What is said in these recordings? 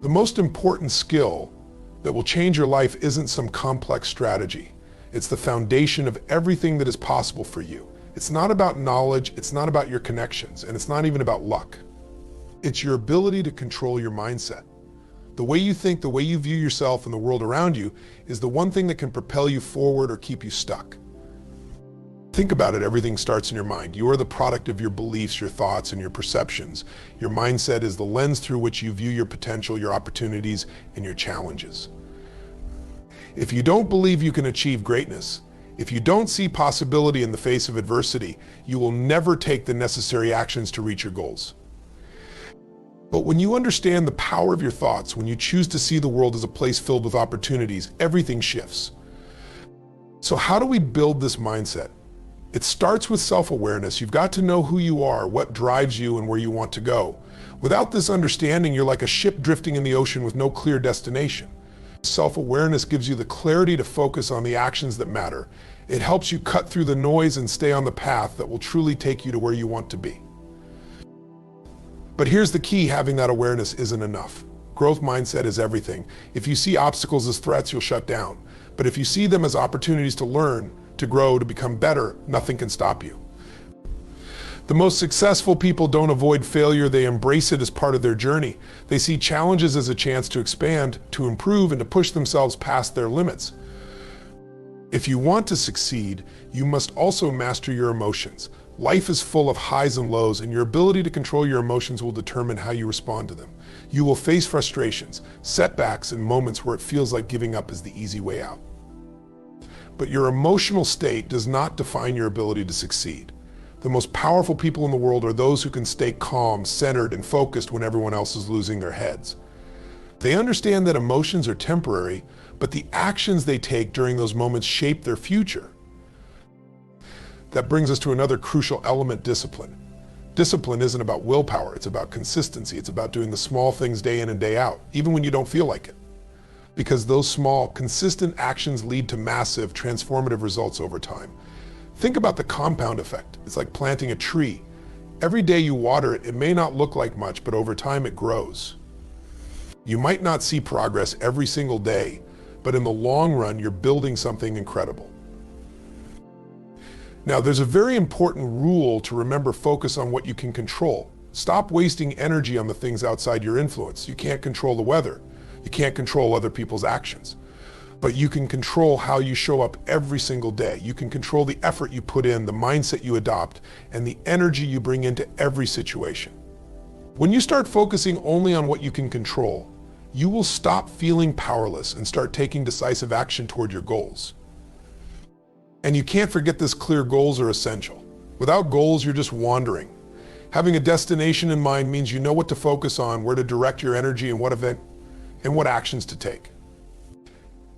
The most important skill that will change your life isn't some complex strategy. It's the foundation of everything that is possible for you. It's not about knowledge, it's not about your connections, and it's not even about luck. It's your ability to control your mindset. The way you think, the way you view yourself and the world around you is the one thing that can propel you forward or keep you stuck. Think about it, everything starts in your mind. You are the product of your beliefs, your thoughts, and your perceptions. Your mindset is the lens through which you view your potential, your opportunities, and your challenges. If you don't believe you can achieve greatness, if you don't see possibility in the face of adversity, you will never take the necessary actions to reach your goals. But when you understand the power of your thoughts, when you choose to see the world as a place filled with opportunities, everything shifts. So how do we build this mindset? It starts with self-awareness. You've got to know who you are, what drives you, and where you want to go. Without this understanding, you're like a ship drifting in the ocean with no clear destination. Self-awareness gives you the clarity to focus on the actions that matter. It helps you cut through the noise and stay on the path that will truly take you to where you want to be. But here's the key, having that awareness isn't enough. Growth mindset is everything. If you see obstacles as threats, you'll shut down. But if you see them as opportunities to learn, to grow, to become better, nothing can stop you. The most successful people don't avoid failure, they embrace it as part of their journey. They see challenges as a chance to expand, to improve, and to push themselves past their limits. If you want to succeed, you must also master your emotions. Life is full of highs and lows, and your ability to control your emotions will determine how you respond to them. You will face frustrations, setbacks, and moments where it feels like giving up is the easy way out. But your emotional state does not define your ability to succeed. The most powerful people in the world are those who can stay calm, centered, and focused when everyone else is losing their heads. They understand that emotions are temporary, but the actions they take during those moments shape their future. That brings us to another crucial element, discipline. Discipline isn't about willpower, it's about consistency. It's about doing the small things day in and day out, even when you don't feel like it. Because those small, consistent actions lead to massive, transformative results over time. Think about the compound effect. It's like planting a tree. Every day you water it, it may not look like much, but over time it grows. You might not see progress every single day, but in the long run, you're building something incredible. Now, there's a very important rule to remember: focus on what you can control. Stop wasting energy on the things outside your influence. You can't control the weather. You can't control other people's actions, but you can control how you show up every single day. You can control the effort you put in, the mindset you adopt, and the energy you bring into every situation. When you start focusing only on what you can control, you will stop feeling powerless and start taking decisive action toward your goals. And you can't forget this: clear goals are essential. Without goals, you're just wandering. Having a destination in mind means you know what to focus on, where to direct your energy, and what actions to take.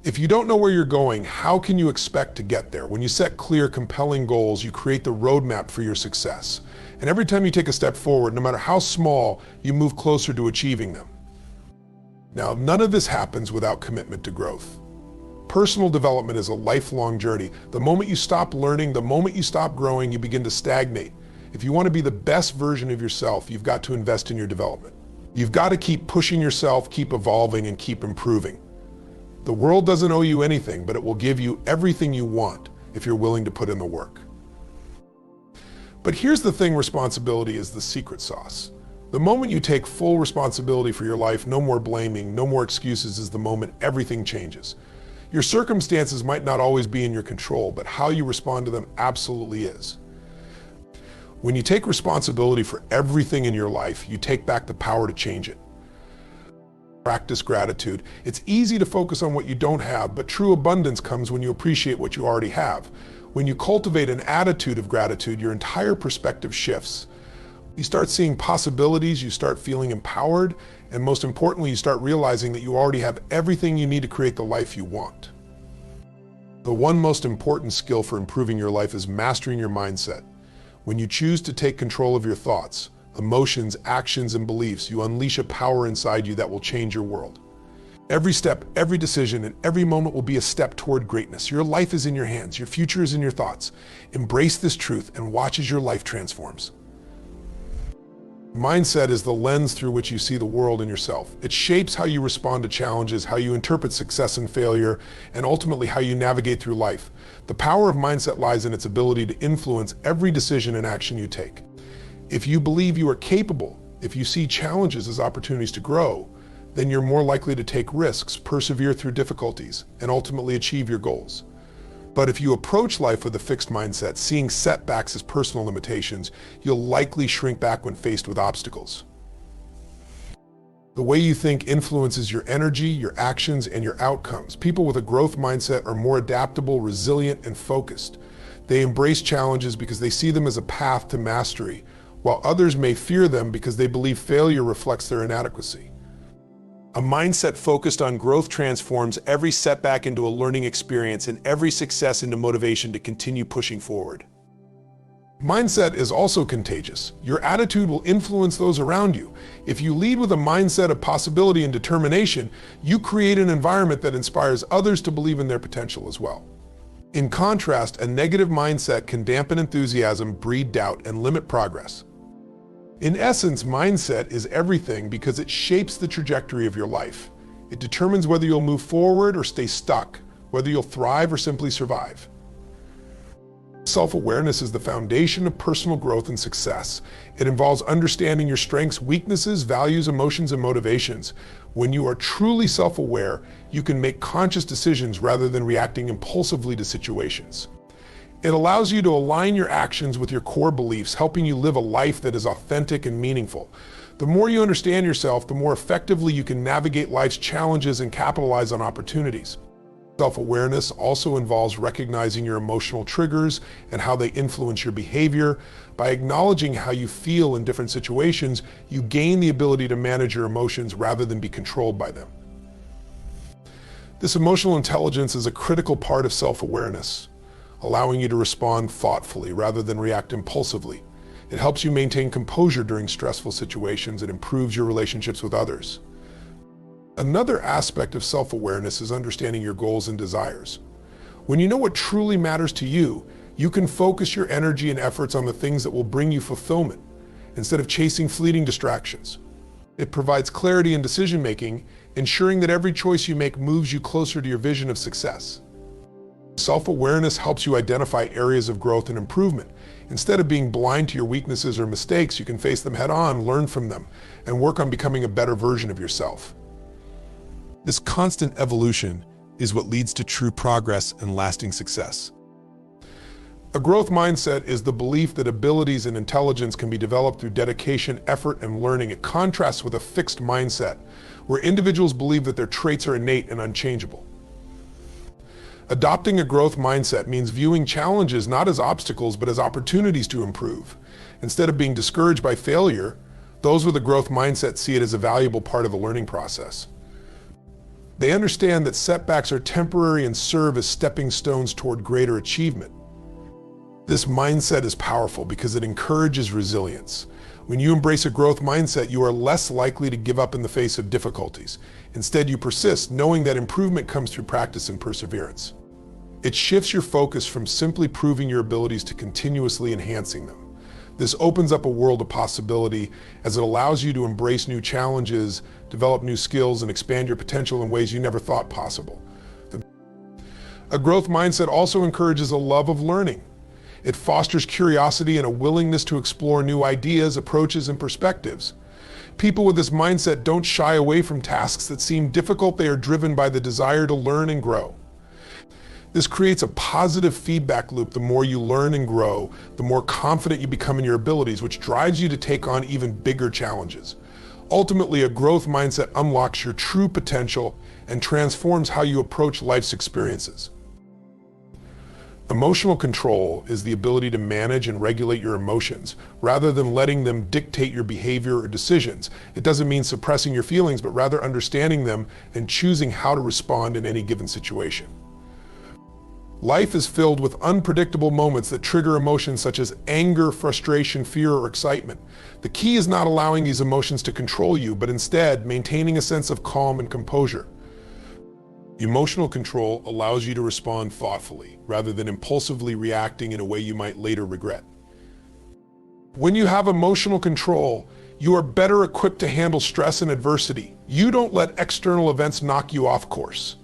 If you don't know where you're going, how can you expect to get there? When you set clear, compelling goals, you create the roadmap for your success. And every time you take a step forward, no matter how small, you move closer to achieving them. Now, none of this happens without commitment to growth. Personal development is a lifelong journey. The moment you stop learning, the moment you stop growing, you begin to stagnate. If you want to be the best version of yourself, you've got to invest in your development. You've got to keep pushing yourself, keep evolving, and keep improving. The world doesn't owe you anything, but it will give you everything you want if you're willing to put in the work. But here's the thing: responsibility is the secret sauce. The moment you take full responsibility for your life, no more blaming, no more excuses, is the moment everything changes. Your circumstances might not always be in your control, but how you respond to them absolutely is. When you take responsibility for everything in your life, you take back the power to change it. Practice gratitude. It's easy to focus on what you don't have, but true abundance comes when you appreciate what you already have. When you cultivate an attitude of gratitude, your entire perspective shifts. You start seeing possibilities, you start feeling empowered, and most importantly, you start realizing that you already have everything you need to create the life you want. The one most important skill for improving your life is mastering your mindset. When you choose to take control of your thoughts, emotions, actions, and beliefs, you unleash a power inside you that will change your world. Every step, every decision, and every moment will be a step toward greatness. Your life is in your hands. Your future is in your thoughts. Embrace this truth and watch as your life transforms. Mindset is the lens through which you see the world and yourself. It shapes how you respond to challenges, how you interpret success and failure, and ultimately how you navigate through life. The power of mindset lies in its ability to influence every decision and action you take. If you believe you are capable, if you see challenges as opportunities to grow, then you're more likely to take risks, persevere through difficulties, and ultimately achieve your goals. But if you approach life with a fixed mindset, seeing setbacks as personal limitations, you'll likely shrink back when faced with obstacles. The way you think influences your energy, your actions, and your outcomes. People with a growth mindset are more adaptable, resilient, and focused. They embrace challenges because they see them as a path to mastery, while others may fear them because they believe failure reflects their inadequacy. A mindset focused on growth transforms every setback into a learning experience and every success into motivation to continue pushing forward. Mindset is also contagious. Your attitude will influence those around you. If you lead with a mindset of possibility and determination, you create an environment that inspires others to believe in their potential as well. In contrast, a negative mindset can dampen enthusiasm, breed doubt, and limit progress. In essence, mindset is everything because it shapes the trajectory of your life. It determines whether you'll move forward or stay stuck, whether you'll thrive or simply survive. Self-awareness is the foundation of personal growth and success. It involves understanding your strengths, weaknesses, values, emotions, and motivations. When you are truly self-aware, you can make conscious decisions rather than reacting impulsively to situations. It allows you to align your actions with your core beliefs, helping you live a life that is authentic and meaningful. The more you understand yourself, the more effectively you can navigate life's challenges and capitalize on opportunities. Self-awareness also involves recognizing your emotional triggers and how they influence your behavior. By acknowledging how you feel in different situations, you gain the ability to manage your emotions rather than be controlled by them. This emotional intelligence is a critical part of self-awareness, allowing you to respond thoughtfully rather than react impulsively. It helps you maintain composure during stressful situations and improves your relationships with others. Another aspect of self-awareness is understanding your goals and desires. When you know what truly matters to you, you can focus your energy and efforts on the things that will bring you fulfillment, instead of chasing fleeting distractions. It provides clarity in decision-making, ensuring that every choice you make moves you closer to your vision of success. Self-awareness helps you identify areas of growth and improvement. Instead of being blind to your weaknesses or mistakes, you can face them head-on, learn from them, and work on becoming a better version of yourself. This constant evolution is what leads to true progress and lasting success. A growth mindset is the belief that abilities and intelligence can be developed through dedication, effort, and learning. It contrasts with a fixed mindset, where individuals believe that their traits are innate and unchangeable. Adopting a growth mindset means viewing challenges not as obstacles, but as opportunities to improve. Instead of being discouraged by failure, those with a growth mindset see it as a valuable part of the learning process. They understand that setbacks are temporary and serve as stepping stones toward greater achievement. This mindset is powerful because it encourages resilience. When you embrace a growth mindset, you are less likely to give up in the face of difficulties. Instead, you persist, knowing that improvement comes through practice and perseverance. It shifts your focus from simply proving your abilities to continuously enhancing them. This opens up a world of possibility as it allows you to embrace new challenges, develop new skills, and expand your potential in ways you never thought possible. A growth mindset also encourages a love of learning. It fosters curiosity and a willingness to explore new ideas, approaches, and perspectives. People with this mindset don't shy away from tasks that seem difficult. They are driven by the desire to learn and grow. This creates a positive feedback loop. The more you learn and grow, the more confident you become in your abilities, which drives you to take on even bigger challenges. Ultimately, a growth mindset unlocks your true potential and transforms how you approach life's experiences. Emotional control is the ability to manage and regulate your emotions, rather than letting them dictate your behavior or decisions. It doesn't mean suppressing your feelings, but rather understanding them and choosing how to respond in any given situation. Life is filled with unpredictable moments that trigger emotions such as anger, frustration, fear, or excitement. The key is not allowing these emotions to control you, but instead maintaining a sense of calm and composure. Emotional control allows you to respond thoughtfully, rather than impulsively reacting in a way you might later regret. When you have emotional control, You are better equipped to handle stress and adversity. You don't let external events knock you off course.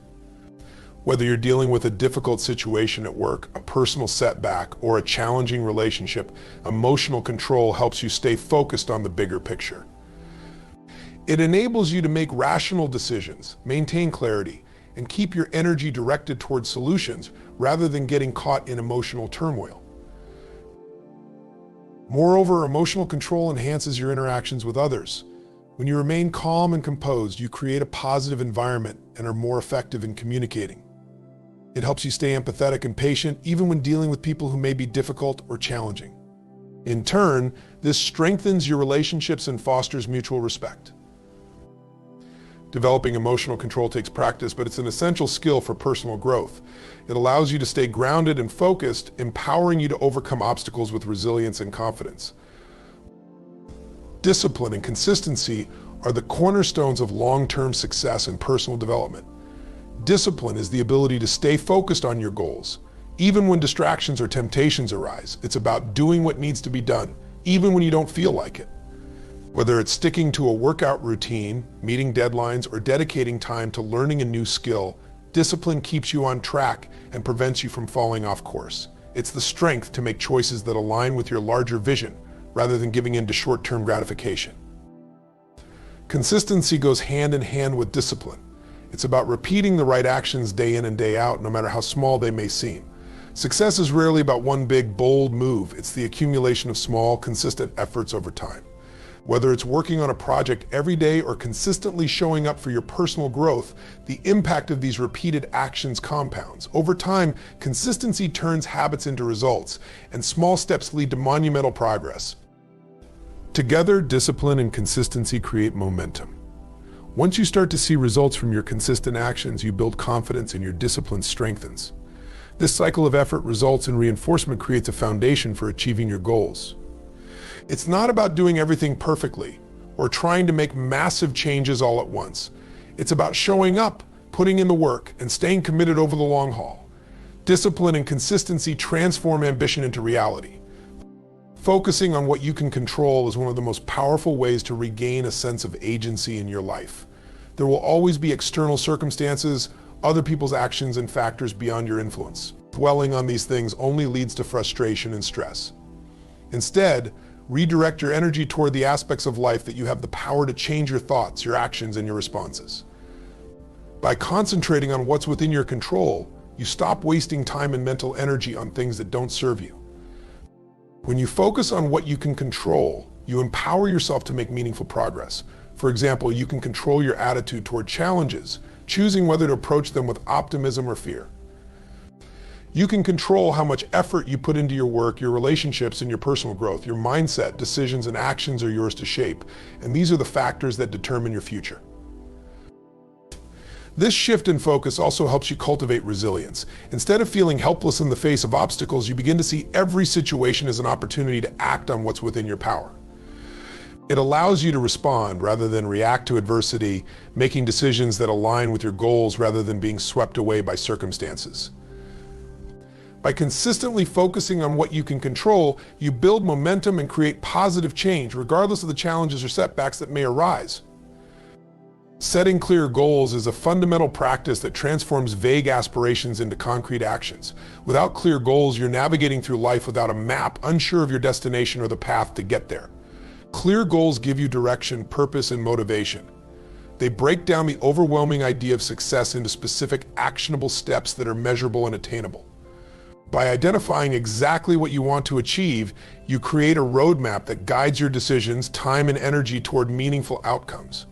Whether you're dealing with a difficult situation at work, a personal setback, or a challenging relationship, emotional control helps you stay focused on the bigger picture. It enables you to make rational decisions, maintain clarity, and keep your energy directed towards solutions rather than getting caught in emotional turmoil. Moreover, emotional control enhances your interactions with others. When you remain calm and composed, you create a positive environment and are more effective in communicating. It helps you stay empathetic and patient even when dealing with people who may be difficult or challenging. In turn, this strengthens your relationships and fosters mutual respect. Developing emotional control takes practice, but it's an essential skill for personal growth. It allows you to stay grounded and focused, empowering you to overcome obstacles with resilience and confidence. Discipline and consistency are the cornerstones of long-term success and personal development. Discipline is the ability to stay focused on your goals, even when distractions or temptations arise. It's about doing what needs to be done, even when you don't feel like it. Whether it's sticking to a workout routine, meeting deadlines, or dedicating time to learning a new skill, discipline keeps you on track and prevents you from falling off course. It's the strength to make choices that align with your larger vision, rather than giving in to short-term gratification. Consistency goes hand in hand with discipline. It's about repeating the right actions day in and day out, no matter how small they may seem. Success is rarely about one big, bold move. It's the accumulation of small, consistent efforts over time. Whether it's working on a project every day or consistently showing up for your personal growth, the impact of these repeated actions compounds. Over time, consistency turns habits into results, and small steps lead to monumental progress. Together, discipline and consistency create momentum. Once you start to see results from your consistent actions, you build confidence and your discipline strengthens. This cycle of effort results in reinforcement, creates a foundation for achieving your goals. It's not about doing everything perfectly or trying to make massive changes all at once. It's about showing up, putting in the work, and staying committed over the long haul. Discipline and consistency transform ambition into reality. Focusing on what you can control is one of the most powerful ways to regain a sense of agency in your life. There will always be external circumstances, other people's actions, and factors beyond your influence. Dwelling on these things only leads to frustration and stress. Instead, redirect your energy toward the aspects of life that you have the power to change: your thoughts, your actions, and your responses. By concentrating on what's within your control, you stop wasting time and mental energy on things that don't serve you. When you focus on what you can control, you empower yourself to make meaningful progress. For example, you can control your attitude toward challenges, choosing whether to approach them with optimism or fear. You can control how much effort you put into your work, your relationships, and your personal growth. Your mindset, decisions, and actions are yours to shape, and these are the factors that determine your future. This shift in focus also helps you cultivate resilience. Instead of feeling helpless in the face of obstacles, you begin to see every situation as an opportunity to act on what's within your power. It allows you to respond rather than react to adversity, making decisions that align with your goals rather than being swept away by circumstances. By consistently focusing on what you can control, you build momentum and create positive change, regardless of the challenges or setbacks that may arise. Setting clear goals is a fundamental practice that transforms vague aspirations into concrete actions. Without clear goals, you're navigating through life without a map, unsure of your destination or the path to get there. Clear goals give you direction, purpose, and motivation. They break down the overwhelming idea of success into specific, actionable steps that are measurable and attainable. By identifying exactly what you want to achieve, you create a roadmap that guides your decisions, time, and energy toward meaningful outcomes.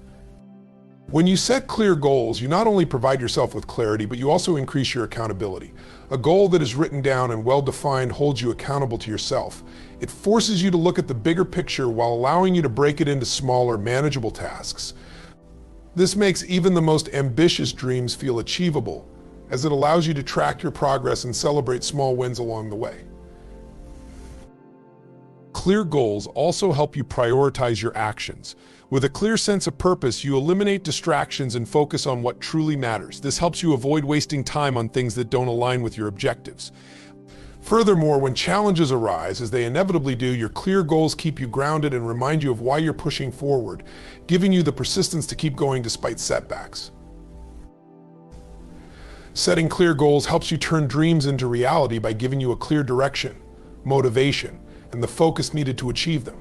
When you set clear goals, you not only provide yourself with clarity, but you also increase your accountability. A goal that is written down and well-defined holds you accountable to yourself. It forces you to look at the bigger picture while allowing you to break it into smaller, manageable tasks. This makes even the most ambitious dreams feel achievable, as it allows you to track your progress and celebrate small wins along the way. Clear goals also help you prioritize your actions. With a clear sense of purpose, you eliminate distractions and focus on what truly matters. This helps you avoid wasting time on things that don't align with your objectives. Furthermore, when challenges arise, as they inevitably do, your clear goals keep you grounded and remind you of why you're pushing forward, giving you the persistence to keep going despite setbacks. Setting clear goals helps you turn dreams into reality by giving you a clear direction, motivation, and the focus needed to achieve them.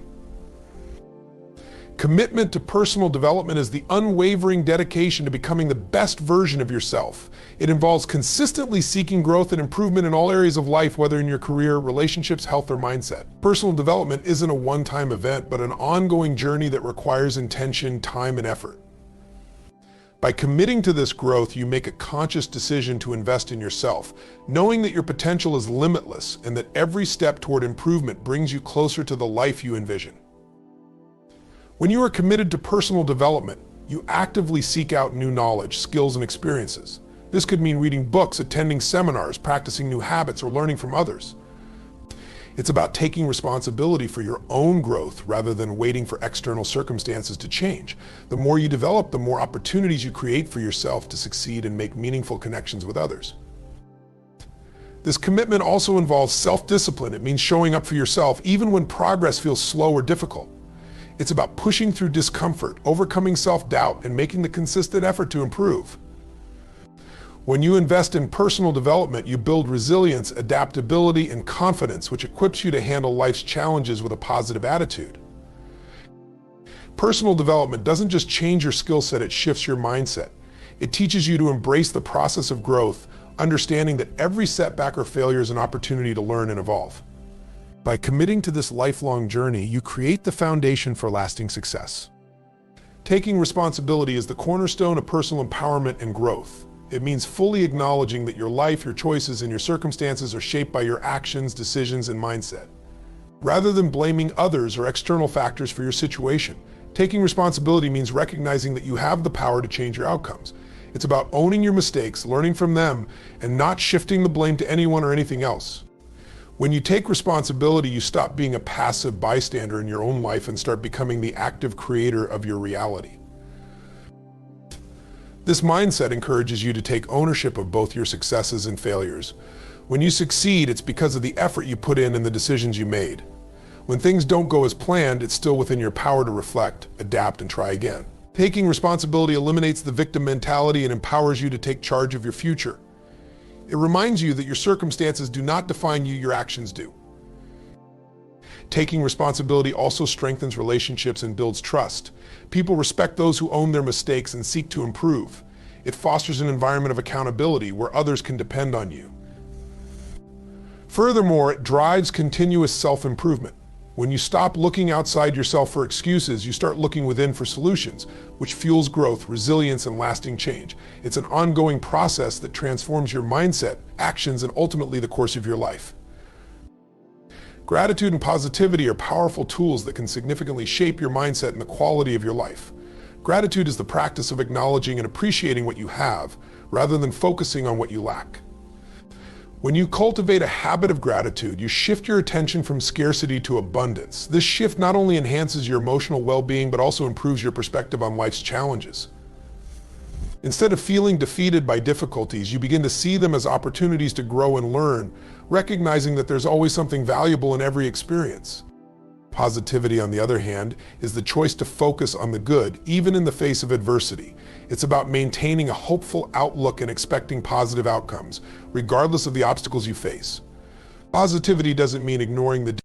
Commitment to personal development is the unwavering dedication to becoming the best version of yourself. It involves consistently seeking growth and improvement in all areas of life, whether in your career, relationships, health, or mindset. Personal development isn't a one-time event, but an ongoing journey that requires intention, time, and effort. By committing to this growth, you make a conscious decision to invest in yourself, knowing that your potential is limitless and that every step toward improvement brings you closer to the life you envision. When you are committed to personal development, you actively seek out new knowledge, skills, and experiences. This could mean reading books, attending seminars, practicing new habits, or learning from others. It's about taking responsibility for your own growth rather than waiting for external circumstances to change. The more you develop, the more opportunities you create for yourself to succeed and make meaningful connections with others. This commitment also involves self-discipline. It means showing up for yourself even when progress feels slow or difficult. It's about pushing through discomfort, overcoming self-doubt, and making the consistent effort to improve. When you invest in personal development, you build resilience, adaptability, and confidence, which equips you to handle life's challenges with a positive attitude. Personal development doesn't just change your skill set, it shifts your mindset. It teaches you to embrace the process of growth, understanding that every setback or failure is an opportunity to learn and evolve. By committing to this lifelong journey, you create the foundation for lasting success. Taking responsibility is the cornerstone of personal empowerment and growth. It means fully acknowledging that your life, your choices, and your circumstances are shaped by your actions, decisions, and mindset. Rather than blaming others or external factors for your situation, taking responsibility means recognizing that you have the power to change your outcomes. It's about owning your mistakes, learning from them, and not shifting the blame to anyone or anything else. When you take responsibility, you stop being a passive bystander in your own life and start becoming the active creator of your reality. This mindset encourages you to take ownership of both your successes and failures. When you succeed, it's because of the effort you put in and the decisions you made. When things don't go as planned, it's still within your power to reflect, adapt, and try again. Taking responsibility eliminates the victim mentality and empowers you to take charge of your future. It reminds you that your circumstances do not define you, your actions do. Taking responsibility also strengthens relationships and builds trust. People respect those who own their mistakes and seek to improve. It fosters an environment of accountability where others can depend on you. Furthermore, it drives continuous self-improvement. When you stop looking outside yourself for excuses, you start looking within for solutions, which fuels growth, resilience, and lasting change. It's an ongoing process that transforms your mindset, actions, and ultimately the course of your life. Gratitude and positivity are powerful tools that can significantly shape your mindset and the quality of your life. Gratitude is the practice of acknowledging and appreciating what you have, rather than focusing on what you lack. When you cultivate a habit of gratitude, you shift your attention from scarcity to abundance. This shift not only enhances your emotional well-being, but also improves your perspective on life's challenges. Instead of feeling defeated by difficulties, you begin to see them as opportunities to grow and learn, recognizing that there's always something valuable in every experience. Positivity, on the other hand, is the choice to focus on the good, even in the face of adversity. It's about maintaining a hopeful outlook and expecting positive outcomes, regardless of the obstacles you face. Positivity doesn't mean ignoring the